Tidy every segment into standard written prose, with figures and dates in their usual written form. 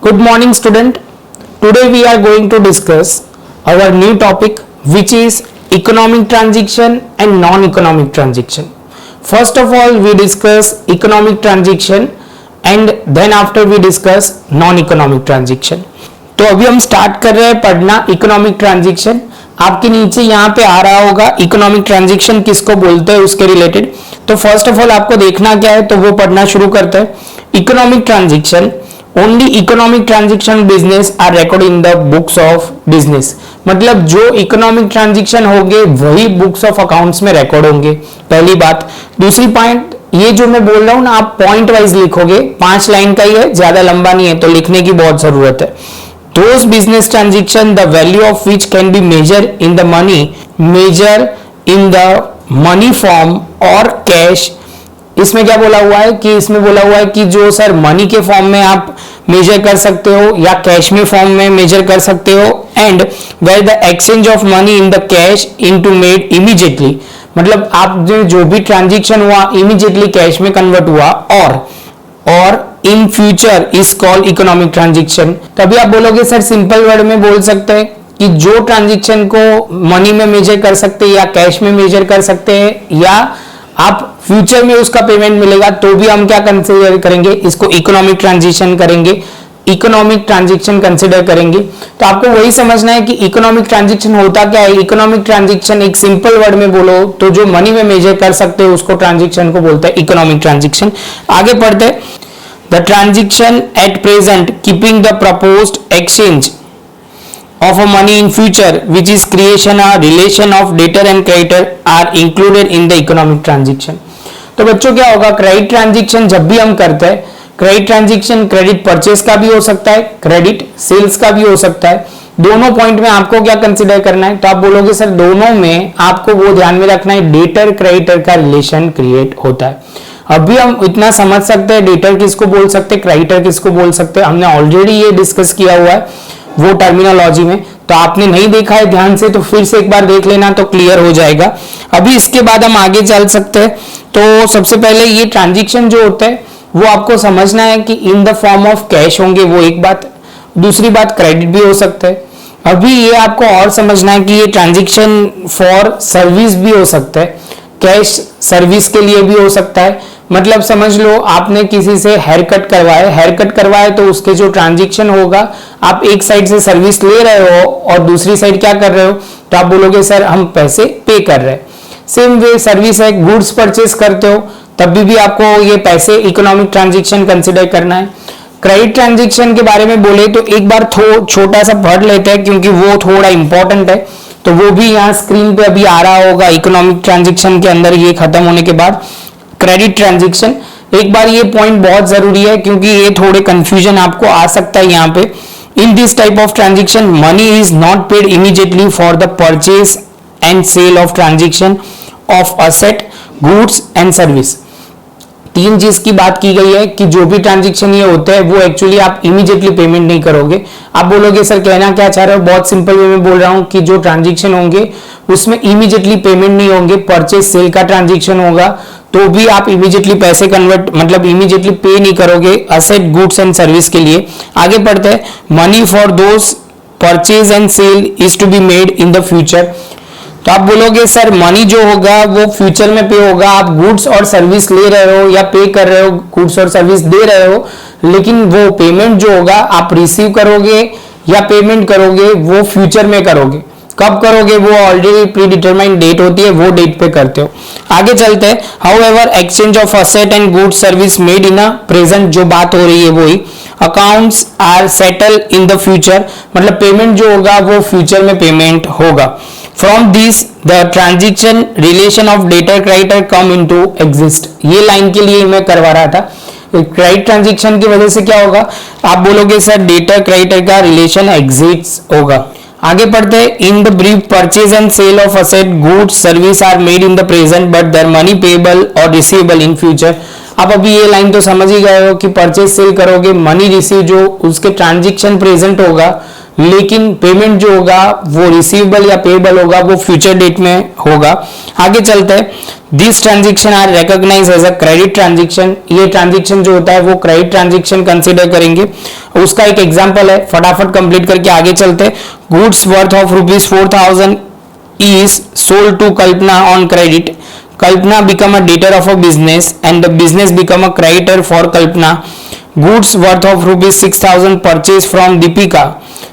Good morning, student. Today we are going to discuss our new topic, which is economic transaction and non-economic transaction. First of all, we discuss economic transaction and then after we discuss non-economic transaction. तो अभी हम start कर रहे हैं पढ़ना economic transaction. आपके नीचे यहाँ पे आ रहा होगा इकोनॉमिक ट्रांजैक्शन किसको बोलते हैं उसके रिलेटेड. तो फर्स्ट ऑफ ऑल आपको देखना क्या है, तो वो पढ़ना शुरू करते हैं. Economic transaction, only economic transaction business are record in the books of business. मतलब जो इकोनॉमिक ट्रांजैक्शन होंगे वही बुक्स ऑफ अकाउंट्स में रिकॉर्ड होंगे, पहली बात. दूसरी पॉइंट, ये जो मैं बोल रहा हूं ना, आप पॉइंट वाइज लिखोगे, 5 लाइन का ही है, ज्यादा लंबा नहीं है, तो लिखने की बहुत जरूरत है. Those business transaction the value of which can be measured in the money, measure in the money form or cash. इसमें क्या बोला हुआ है कि इसमें बोला हुआ है कि जो सर मनी के फॉर्म में आप मेजर कर सकते हो या कैश में फॉर्म में मेजर कर सकते हो. And where the exchange of money in the cash into made immediately. मतलब आप जो भी ट्रांजेक्शन हुआ इमीडिएटली कैश में कन्वर्ट हुआ और in future is called economic transaction. तभी आप बोलोगे सर सिंपल वर्ड में बोल सकते हैं कि जो ट्रांजैक्शन को मनी में मेजर कर सकते हैं या कैश में मेजर कर सकते हैं या आप फ्यूचर में उसका पेमेंट मिलेगा, तो भी हम क्या कंसीडर करेंगे, इसको इकोनॉमिक ट्रांजैक्शन करेंगे, इकोनॉमिक ट्रांजैक्शन कंसीडर करेंगे. तो आपको वही समझना है कि इकोनॉमिक ट्रांजैक्शन होता क्या है. इकोनॉमिक ट्रांजैक्शन एक सिंपल वर्ड में बोलो तो जो मनी में मेजर कर सकते हो उसको ट्रांजैक्शन को बोलता है इकोनॉमिक ट्रांजैक्शन. आगे पढ़ते हैं. The transaction at present keeping the proposed exchange of a money in future, which is creation a relation of debtor and creditor, are included in the economic transaction. तो बच्चों क्या होगा, क्रेडिट ट्रांजैक्शन जब भी हम करते हैं, क्रेडिट ट्रांजैक्शन क्रेडिट परचेस का भी हो सकता है, क्रेडिट सेल्स का भी हो सकता है. दोनों पॉइंट में आपको क्या कंसीडर करना है, तो आप बोलोगे सर दोनों में आपको वो ध्यान में रखना है, डेटर क्रेडिटर का रिलेशन क्रिएट होता है. अभी हम इतना समझ सकते हैं डेटर किसको बोल सकते हैं, क्रेडिटर किसको बोल सकते हैं. हमने ऑलरेडी ये डिस्कस किया हुआ है वो टर्मिनोलॉजी में, तो आपने नहीं देखा है ध्यान से तो फिर से एक बार देख लेना तो क्लियर हो जाएगा. अभी इसके बाद हम आगे चल सकते हैं. तो सबसे पहले ये ट्रांजैक्शन जो होता है वो आपको समझना है कि in the form of cash होंगे, वो एक बात. दूसरी बात क्रेडिट भी हो सकता है. अभी ये आपको और समझना है कि ये ट्रांजैक्शन फॉर सर्विस भी हो सकता है, कैश सर्विस के लिए भी हो सकता है. मतलब समझ लो आपने किसी से हेयर कट करवाए तो उसके जो ट्रांजैक्शन होगा, आप एक साइड से सर्विस ले रहे हो और दूसरी साइड क्या कर रहे हो, तो आप बोलोगे सर हम पैसे पे कर रहे हैं. सेम वे सर्विस है, गुड्स परचेस करते हो तभी भी आपको ये पैसे इकोनॉमिक ट्रांजैक्शन कंसिडर करना है. क्रेडिट ट्रांजैक्शन के बारे में बोले तो एक बार छोटा सा पढ़ लेते हैं क्योंकि वो थोड़ा इंपॉर्टेंट है. तो वो भी यहाँ स्क्रीन पे अभी आ रहा होगा. इकोनॉमिक ट्रांजैक्शन के अंदर ये खत्म होने के बाद क्रेडिट ट्रांजैक्शन, एक बार ये पॉइंट बहुत जरूरी है क्योंकि ये थोड़े कंफ्यूजन आपको आ सकता है यहाँ पे. In this type of transaction money is not paid immediately for the purchase and sale of transaction of asset, goods and service. 3 चीज की बात की गई है कि जो भी ट्रांजैक्शन ये होते हैं वो एक्चुअली आप इमीडिएटली पेमेंट नहीं करोगे. आप बोलोगे सर कहना क्या चाह रहे हो, बहुत सिंपल वे में बोल रहा हूं कि जो ट्रांजैक्शन होंगे उसमें इमीडिएटली पेमेंट नहीं होंगे. परचेज सेल का ट्रांजैक्शन होगा तो भी आप इमीडिएटली पैसे कन्वर्ट मतलब इमीडिएटली पे नहीं करोगे असेट, गुड्स एंड सर्विस के लिए. आगे पढ़ते हैं. Money for those purchase and sale is to be made in the future. तो आप बोलोगे सर मनी जो होगा वो फ्यूचर में पे होगा. आप गुड्स और सर्विस ले रहे हो या पे कर रहे हो, गुड्स और सर्विस दे रहे हो, लेकिन वो पेमेंट जो होगा आप रिसीव करोगे या पेमेंट करोगे वो फ्यूचर में करोगे. कब करोगे वो ऑलरेडी प्री डिटरमाइंड डेट होती है, वो डेट पे करते हो. आगे चलते हैं. However exchange of asset and goods service made in a present, जो बात हो रही है वही. Accounts are settle in the future, मतलब पेमेंट जो होगा वो फ्यूचर में पेमेंट होगा. From this the transaction relation of debtor creditor come into exist. ये लाइन के लिए मैं करवा रहा था. क्रेडिट ट्रांजैक्शन की वजह से क्या होगा, आप बोलोगे सर डेटर क्रेडिटर का रिलेशन एग्जिस्ट होगा. आगे पढ़ते हैं. In the brief purchase and sale of asset, goods, service are made in the present but their money payable और रिसीवेबल इन फ्यूचर. आप अभी ये लाइन तो समझ ही गए हो कि परचेज सेल करोगे, मनी रिसीव जो उसके ट्रांजैक्शन प्रेजेंट होगा लेकिन पेमेंट जो होगा वो रिसीवेबल या पेएबल होगा वो फ्यूचर डेट में होगा। आगे चलते हैं। This transaction are recognise as a credit transaction. ये ट्रांजेक्शन जो होता है वो क्रेडिट ट्रांजेक्शन कंसिडर करेंगे। उसका एक एग्जांपल है, फटाफट कंप्लीट करके आगे चलते हैं। Goods worth of ₹4,000 is sold to Kalpana on credit. Kalpana become a debtor of a business and the business become a creditor for Kalpana. Goods worth of ₹6,000 purchase from Deepika.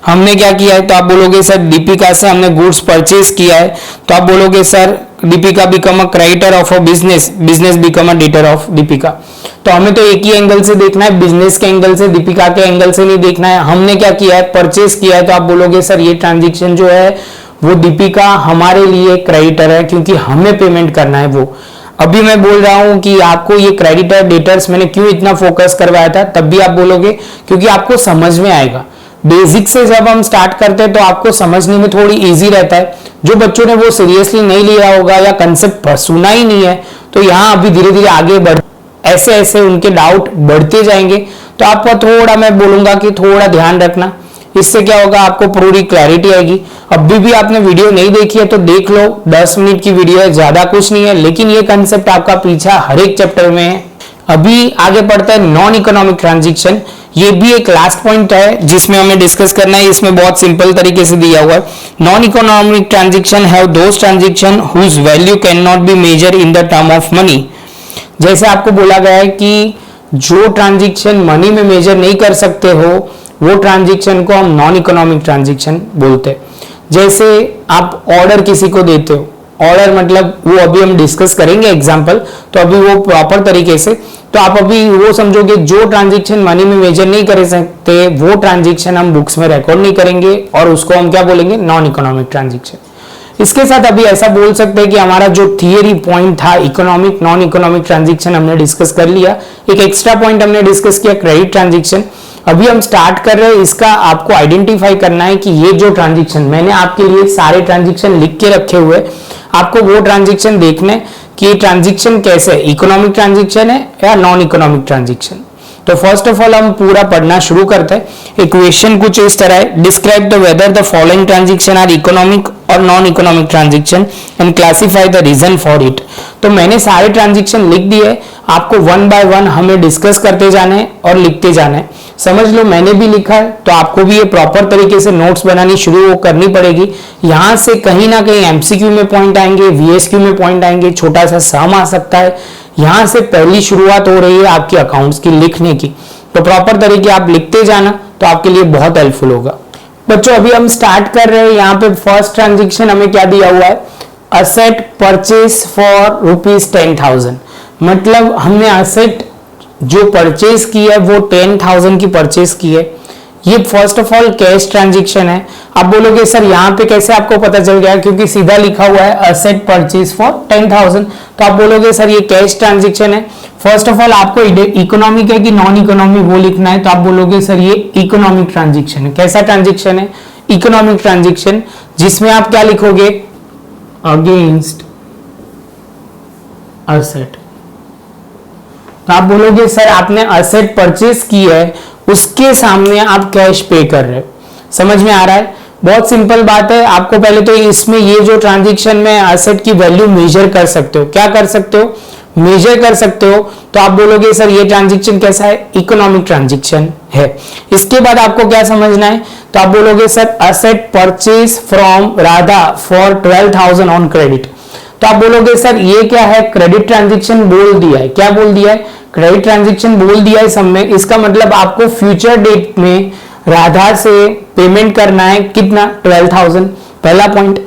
हमने क्या किया है, तो आप बोलोगे सर दीपिका से हमने गुड्स परचेज किया है, तो आप बोलोगे sir Deepika become a creditor of a business, business become a debtor of Deepika. तो हमें तो एक ही एंगल से देखना है, बिजनेस के एंगल से, दीपिका के एंगल से नहीं देखना है। हमने क्या किया है, परचेज किया है, तो आप बोलोगे सर ये ट्रांजेक्शन जो है वो दीपिका हमारे लिए क्रेडिटर है क्योंकि हमें पेमेंट करना है वो। अभी मैं बोल रहा हूं कि आपको ये क्रेडिटर डेटर्स मैंने क्यों इतना फोकस करवाया था, तब भी आप बोलोगे क्योंकि आपको समझ में आएगा। बेसिक से जब हम स्टार्ट करते हैं तो आपको समझने में थोड़ी इजी रहता है। जो बच्चों ने वो सीरियसली नहीं लिया होगा या कंसेप्ट सुना ही नहीं है, तो यहाँ अभी धीरे धीरे आगे बढ़ ऐसे ऐसे उनके डाउट बढ़ते जाएंगे। तो आपको थोड़ा मैं बोलूंगा कि थोड़ा ध्यान रखना, इससे क्या होगा आपको पूरी क्लैरिटी आएगी। अभी भी आपने वीडियो नहीं देखी है तो देख लो, 10 मिनट की वीडियो है, ज्यादा कुछ नहीं है, लेकिन ये कंसेप्ट आपका पीछा हर एक चैप्टर में है। अभी आगे पढ़ता है नॉन इकोनॉमिक ट्रांजेक्शन। ये भी एक लास्ट पॉइंट है जिसमें हमें डिस्कस करना है। इसमें बहुत सिंपल तरीके से दिया हुआ है। Non economic transaction have those transaction whose value can not be measure in the term of money. जैसे आपको बोला गया है कि जो ट्रांजेक्शन मनी में मेजर नहीं कर सकते हो वो ट्रांजेक्शन को हम नॉन इकोनॉमिक ट्रांजेक्शन बोलते हैं। जैसे आप ऑर्डर किसी को देते हो, ऑर्डर मतलब वो अभी हम डिस्कस करेंगे एग्जांपल, तो अभी वो प्रॉपर तरीके से, तो आप अभी वो समझोगे जो ट्रांजेक्शन मनी में मेजर नहीं कर सकते वो ट्रांजेक्शन हम बुक्स में रिकॉर्ड नहीं करेंगे और उसको हम क्या बोलेंगे, नॉन इकोनॉमिक ट्रांजेक्शन। इसके साथ अभी ऐसा बोल सकते हैं कि हमारा जो थियरी पॉइंट था इकोनॉमिक नॉन इकोनॉमिक ट्रांजेक्शन हमने डिस्कस कर लिया। एक एक्स्ट्रा पॉइंट हमने डिस्कस किया क्रेडिट ट्रांजेक्शन। अभी हम स्टार्ट कर रहे हैं, इसका आपको आइडेंटिफाई करना है कि ये जो ट्रांजेक्शन मैंने आपके लिए सारे ट्रांजेक्शन लिख के रखे हुए, आपको वो ट्रांजेक्शन देखने कि ये ट्रांजेक्शन कैसे है, इकोनॉमिक ट्रांजेक्शन है या नॉन इकोनॉमिक ट्रांजेक्शन। तो फर्स्ट ऑफ ऑल हम पूरा पढ़ना शुरू करते हैं। इक्वेशन कुछ इस तरह है, describe the whether the following transaction are economic और non economic transaction and classify the reason for it. तो मैंने सारे ट्रांजेक्शन लिख दिए, आपको वन बाय वन हमें डिस्कस करते जाना है और लिखते जाना है। समझ लो मैंने भी लिखा है, तो आपको भी ये प्रॉपर तरीके से नोट्स बनानी शुरू करनी पड़ेगी। यहां से कहीं ना कहीं एमसीक्यू में पॉइंट आएंगे, वीएसक्यू में पॉइंट आएंगे, छोटा सा सम आ सकता है। यहां से पहली शुरुआत हो रही है आपकी अकाउंट्स की लिखने की, तो प्रॉपर तरीके आप लिखते जाना तो आपके लिए बहुत हेल्पफुल होगा। बच्चों अभी हम स्टार्ट कर रहे हैं। यहाँ पे फर्स्ट ट्रांजेक्शन हमें क्या दिया हुआ है, असेट परचेज फॉर ₹10,000। मतलब हमने असेट जो परचेज की है वो 10,000 की परचेज की है। ये first of all cash transaction है। आप बोलोगे सर यहाँ पे कैसे आपको पता चल गया, क्योंकि सीधा लिखा हुआ है असेट परचेज फॉर 10,000। तो आप बोलोगे सर ये कैश ट्रांजेक्शन है। फर्स्ट ऑफ ऑल आपको इकोनॉमिक है कि नॉन इकोनॉमिक वो लिखना है, तो आप बोलोगे सर ये इकोनॉमिक ट्रांजेक्शन है। कैसा ट्रांजेक्शन है, इकोनॉमिक ट्रांजेक्शन, जिसमें आप क्या लिखोगे, अगेंस्ट असेट। तो आप बोलोगे सर आपने असेट परचेज की है, उसके सामने आप कैश पे कर रहे हो। समझ में आ रहा है, बहुत सिंपल बात है। आपको पहले तो इसमें ये जो ट्रांजेक्शन में असेट की वैल्यू मेजर कर सकते हो, क्या कर सकते हो, मेजर कर सकते हो। तो आप बोलोगे सर ये ट्रांजेक्शन कैसा है, इकोनॉमिक ट्रांजेक्शन है। इसके बाद आपको क्या समझना है, तो आप बोलोगे sir asset purchase from Radha for 12,000 on credit. तो आप बोलोगे सर ये क्या है, क्रेडिट ट्रांजेक्शन बोल दिया है। क्या बोल दिया है, क्रेडिट ट्रांजेक्शन बोल दिया है सब में। इसका मतलब आपको फ्यूचर डेट में राधा से पेमेंट करना है कितना, 12,000। पहला पॉइंट।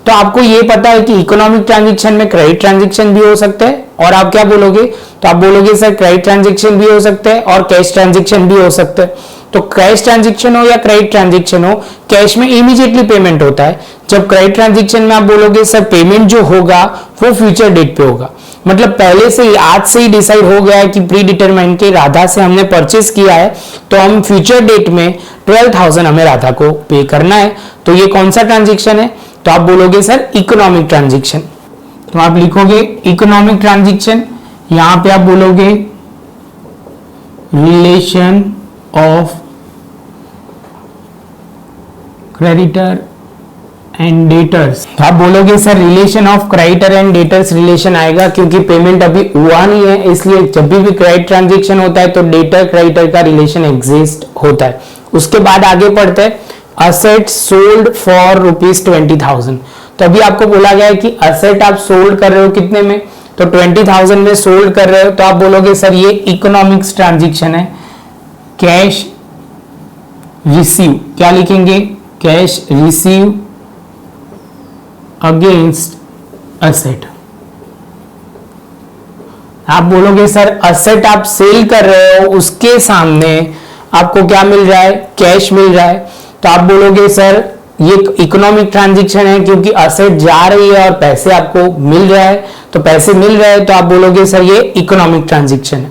तो आपको ये पता है कि इकोनॉमिक ट्रांजेक्शन में क्रेडिट ट्रांजेक्शन भी हो सकते हैं, और आप क्या बोलोगे, तो आप बोलोगे सर क्रेडिट ट्रांजेक्शन भी हो सकते हैं और कैश ट्रांजेक्शन भी हो सकते हैं। तो कैश ट्रांजेक्शन हो या क्रेडिट ट्रांजेक्शन हो, कैश में इमीडिएटली पेमेंट होता है, जब क्रेडिट ट्रांजेक्शन में आप बोलोगे सर पेमेंट जो होगा वो फ्यूचर डेट पे होगा। मतलब पहले से ही आज से ही डिसाइड हो गया है कि प्री डिटरमाइन के राधा से हमने परचेज किया है, तो हम फ्यूचर डेट में 12,000 हमें राधा को पे करना है। तो ये कौन सा ट्रांजेक्शन है, तो आप बोलोगे सर इकोनॉमिक ट्रांजेक्शन। तो आप लिखोगे इकोनॉमिक ट्रांजेक्शन, यहां पे आप बोलोगे relation of creditor and debtors. आप बोलोगे sir relation of creditor and debtors relation आएगा क्योंकि पेमेंट अभी हुआ नहीं है, इसलिए जब भी क्रेडिट ट्रांजेक्शन होता है तो डेटर क्रेडिटर का रिलेशन एग्जिस्ट होता है। उसके बाद आगे पढ़ते हैं असेट सोल्ड फॉर ₹20,000। तो अभी आपको बोला गया है कि असेट आप सोल्ड कर रहे हो कितने में, तो 20,000 में सोल्ड कर रहे हो, तो आप बोलोगे सर ये इकोनॉमिक्स ट्रांजेक्शन है। कैश रिसीव, क्या लिखेंगे, कैश रिसीव अगेंस्ट असेट। आप बोलोगे सर असेट आप सेल कर रहे हो, उसके सामने आपको क्या मिल रहा है, कैश मिल रहा है, तो आप बोलोगे सर ये इकोनॉमिक ट्रांजैक्शन है क्योंकि असेट जा रही है और पैसे आपको मिल रहा है, तो पैसे मिल रहे हैं, तो आप बोलोगे सर ये इकोनॉमिक ट्रांजैक्शन है।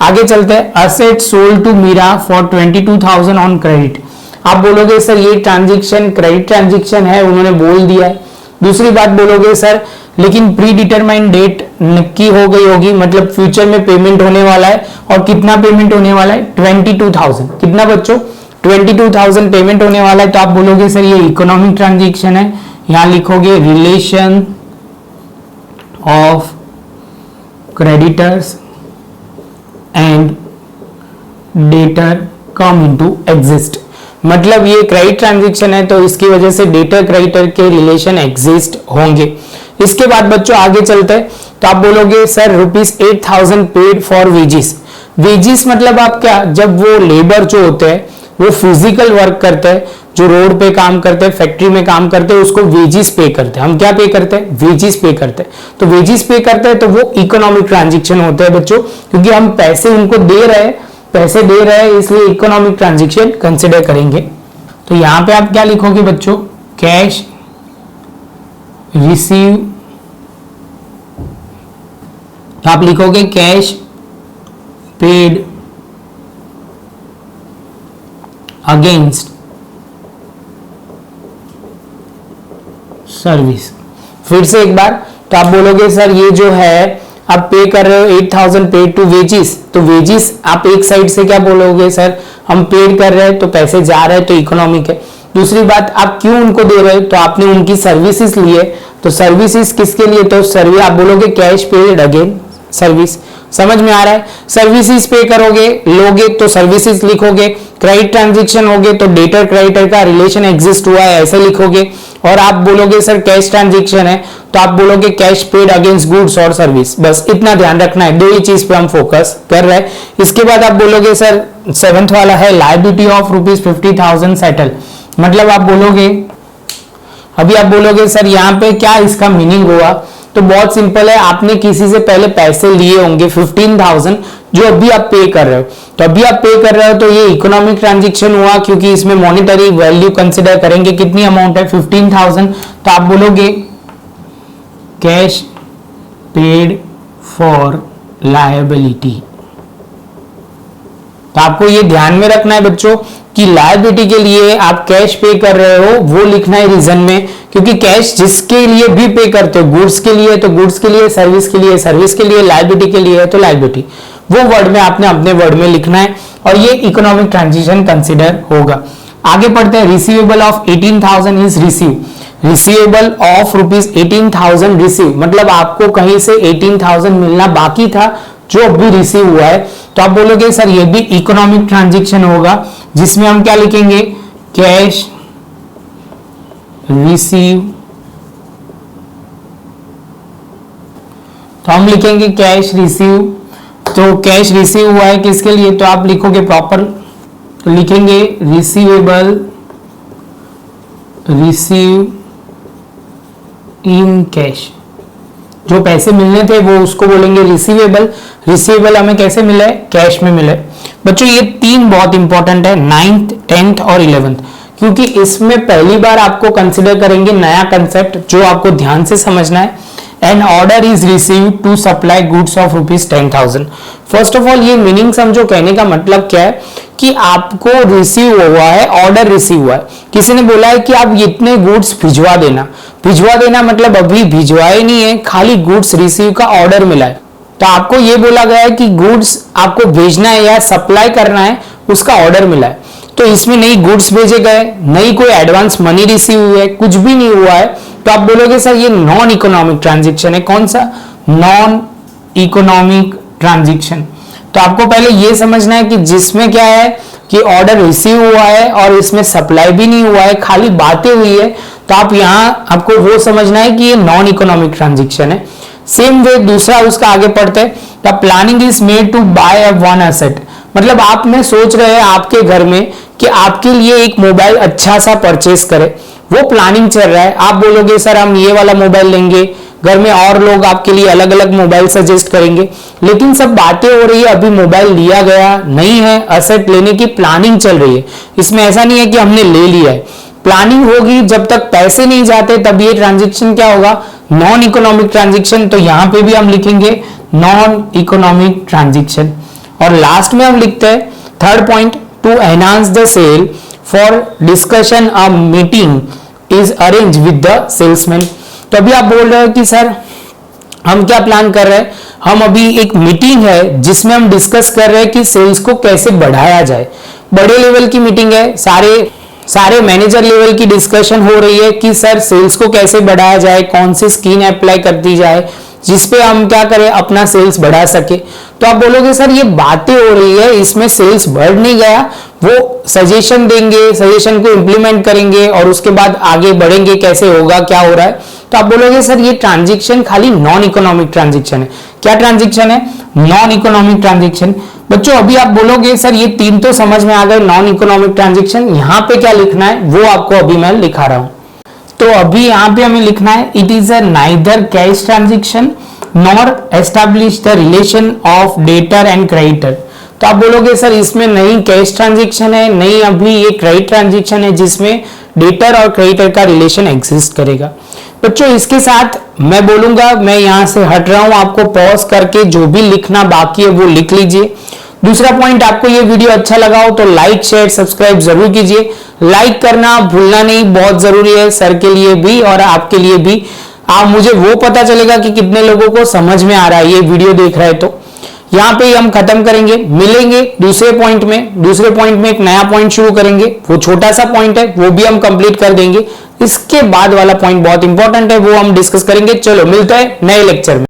आगे चलते हैं asset sold to Meera for 22,000 on credit. आप बोलोगे सर ये ट्रांजैक्शन क्रेडिट ट्रांजैक्शन है, उन्होंने बोल दिया है। दूसरी बात बोलोगे सर लेकिन प्री डिटरमाइंड डेट नक्की हो गई होगी, मतलब फ्यूचर में पेमेंट होने वाला है, और कितना पेमेंट होने वाला है, 22,000। कितना बच्चों, 22,000 पेमेंट होने वाला है, तो आप बोलोगे सर ये इकोनॉमिक ट्रांजैक्शन है। यहां लिखोगे relation of creditors and debtor come into exist, मतलब ये क्रेडिट ट्रांजैक्शन है तो इसकी वजह से डेटर क्रेडिटर के रिलेशन एग्जिस्ट होंगे। इसके बाद बच्चों आगे चलते हैं, तो आप बोलोगे sir ₹8,000 paid for wages. Wages मतलब आप क्या, जब वो लेबर जो होते हैं वो फिजिकल वर्क करते हैं, जो रोड पे काम करते हैं, फैक्ट्री में काम करते हैं, उसको वेजिस पे करते हैं। हम क्या पे करते हैं, वेजिस पे करते हैं। तो वेजिस पे करते हैं तो वो इकोनॉमिक ट्रांजैक्शन होते हैं बच्चों, क्योंकि हम पैसे उनको दे रहे हैं, पैसे दे रहे हैं, इसलिए इकोनॉमिक ट्रांजैक्शन कंसिडर करेंगे। तो यहां पे आप क्या लिखोगे बच्चों, कैश रिसीव, तो आप लिखोगे कैश पेड अगेंस्ट सर्विस। फिर से एक बार, तो आप बोलोगे सर ये जो है आप पे कर रहे हो 8,000 पेड टू वेजिस, तो वेजिस आप एक साइड से क्या बोलोगे सर हम पेड कर रहे हैं तो पैसे जा रहे हैं तो इकोनॉमिक है। दूसरी बात आप क्यों उनको दे रहे हो, तो आपने उनकी सर्विसेज लिए, तो सर्विसेज किसके लिए, तो सर्विस आप बोलोगे कैश पेड अगेन सर्विस। समझ में आ रहा है, सर्विसेज पे करोगे लोगे तो सर्विसेज लिखोगे, क्रेडिट ट्रांजैक्शन होगे तो डेटर क्रेडिटर का रिलेशन एग्जिस्ट हुआ है ऐसे लिखोगे, और आप बोलोगे सर कैश ट्रांजैक्शन है तो आप बोलोगे कैश पेड अगेंस्ट गुड्स और सर्विस। बस इतना ध्यान रखना है, दो ही चीज पे हम फोकस कर रहे हैं। इसके बाद आप बोलोगे सर 7th वाला है लायबिलिटी ऑफ ₹50,000 सेटल, मतलब आप बोलोगे, अभी आप बोलोगे सर यहाँ पे क्या इसका मीनिंग हुआ, तो बहुत सिंपल है, आपने किसी से पहले पैसे लिए होंगे 15,000 जो अभी आप पे कर रहे हो, तो अभी आप पे कर रहे हो तो ये इकोनॉमिक ट्रांजैक्शन हुआ क्योंकि इसमें मॉनेटरी वैल्यू कंसिडर करेंगे। कितनी अमाउंट है 15,000, तो आप बोलोगे कैश पेड फॉर लायबिलिटी। तो आपको ये ध्यान में रखना है बच्चों कि लायबिलिटी के लिए आप कैश पे कर रहे हो वो लिखना है रीजन में, क्योंकि कैश जिसके लिए भी पे करते हो, गुड्स के लिए तो गुड्स के लिए, सर्विस के लिए सर्विस के लिए, लायबिलिटी के लिए तो लायबिलिटी, वो वर्ड में आपने अपने वर्ड में लिखना है और ये इकोनॉमिक ट्रांजिशन कंसिडर होगा। आगे पढ़ते हैं, receivable of 18,000 is receive, receivable of ₹18,000 receive, मतलब आपको कहीं से 18,000 मिलना बाकी था जो अभी रिसीव हुआ है, तो आप बोलोगे सर ये भी इकोनॉमिक ट्रांजैक्शन होगा, जिसमें हम क्या लिखेंगे, कैश रिसीव, तो हम लिखेंगे कैश रिसीव, तो कैश रिसीव हुआ है किसके लिए, तो आप लिखोगे प्रॉपर, तो लिखेंगे रिसीवेबल रिसीव इन कैश, जो पैसे मिलने थे वो उसको बोलेंगे रिसीवेबल। रिसीवेबल हमें कैसे मिले, कैश में मिले। बच्चों ये तीन बहुत इंपॉर्टेंट है, 9th 10th और 11th, क्योंकि इसमें पहली बार आपको कंसिडर करेंगे नया कंसेप्ट जो आपको ध्यान से समझना है। An order is receive to supply goods of ₹10,000। First of all ये मीनिंग समझो, कहने का मतलब क्या है कि आपको रिसीव हुआ है, ऑर्डर रिसीव हुआ है, किसी ने बोला है कि आप इतने गुड्स भिजवा देना, भिजवा देना मतलब अभी भिजवाए नहीं है, खाली गुड्स रिसीव का ऑर्डर मिला है, तो आपको ये बोला गया है कि गुड्स आपको भेजना है या सप्लाई करना है, उसका ऑर्डर मिला है। तो इसमें नई गुड्स भेजे गए, नई कोई एडवांस मनी रिसीव हुई है, कुछ भी नहीं हुआ है, तो आप बोलोगे सर ये नॉन इकोनॉमिक ट्रांजेक्शन है। कौन सा? Non economic transaction. तो आपको पहले ये समझना है कि जिसमें क्या है कि ऑर्डर रिसीव हुआ है और इसमें सप्लाई भी नहीं हुआ है, खाली बातें हुई है, तो आप यहां आपको वो समझना है कि ये नॉन इकोनॉमिक ट्रांजेक्शन है। सेम वे दूसरा उसका आगे पढ़ते हैं, the planning is made to buy a one asset. मतलब आप में सोच रहे हैं आपके घर में कि आपके लिए एक मोबाइल अच्छा सा परचेस करे, वो प्लानिंग चल रहा है। आप बोलोगे सर हम ये वाला मोबाइल लेंगे, घर में और लोग आपके लिए अलग अलग मोबाइल सजेस्ट करेंगे, लेकिन सब बातें हो रही है, अभी मोबाइल लिया गया नहीं है, एसेट लेने की प्लानिंग चल रही है। इसमें ऐसा नहीं है कि हमने ले लिया है, प्लानिंग होगी, जब तक पैसे नहीं जाते तब ये ट्रांजेक्शन क्या होगा? Non economic transaction. तो यहां पे भी हम लिखेंगे नॉन इकोनॉमिक ट्रांजेक्शन। और लास्ट में हम लिखते हैं third point, to enhance the sale for discussion a meeting is arrange with the salesman. तो अभी आप बोल रहे हो कि सर हम क्या प्लान कर रहे हैं, हम अभी एक मीटिंग है जिसमें हम डिस्कस कर रहे हैं कि सेल्स को कैसे बढ़ाया जाए। बड़े लेवल की मीटिंग है, सारे मैनेजर लेवल की डिस्कशन हो रही है कि सर सेल्स को कैसे बढ़ाया जाए, कौन सी स्कीम अप्लाई कर दी जाए जिसपे हम क्या करें, अपना सेल्स बढ़ा सके। तो आप बोलोगे सर ये बातें हो रही है, इसमें सेल्स बढ़ नहीं गया, वो सजेशन देंगे, सजेशन को इंप्लीमेंट करेंगे और उसके बाद आगे बढ़ेंगे, कैसे होगा, क्या हो रहा है। तो आप बोलोगे सर ये ट्रांजेक्शन खाली नॉन इकोनॉमिक ट्रांजेक्शन है। क्या ट्रांजेक्शन है? Non economic transaction. बच्चों अभी आप बोलोगे सर ये तीन तो समझ में आ गए, नॉन इकोनॉमिक ट्रांजेक्शन, यहां पे क्या लिखना है वो आपको अभी मैं लिखा रहा हूं। तो अभी यहां पे हमें लिखना है, it is a neither cash transaction nor establish the relation of debtor and creditor. तो आप बोलोगे सर इसमें नहीं कैश ट्रांजेक्शन है, नहीं अभी ये क्रेडिट ट्रांजेक्शन है जिसमें डेटर और क्रेडिटर का रिलेशन एग्जिस्ट करेगा। बच्चों इसके साथ मैं बोलूंगा, मैं यहां से हट रहा हूं, आपको पॉज करके जो भी लिखना बाकी है वो लिख लीजिए। दूसरा पॉइंट, आपको ये वीडियो अच्छा लगा हो तो लाइक शेयर सब्सक्राइब जरूर कीजिए। लाइक करना भूलना नहीं, बहुत जरूरी है सर के लिए भी और आपके लिए भी। आप मुझे वो पता चलेगा कि कितने लोगों को समझ में आ रहा है ये वीडियो देख रहे हैं। तो यहाँ पे हम खत्म करेंगे, मिलेंगे दूसरे पॉइंट में। दूसरे पॉइंट में एक नया पॉइंट शुरू करेंगे, वो छोटा सा पॉइंट है, वो भी हम कंप्लीट कर देंगे। इसके बाद वाला पॉइंट बहुत इंपॉर्टेंट है, वो हम डिस्कस करेंगे। चलो मिलते हैं नए लेक्चर में।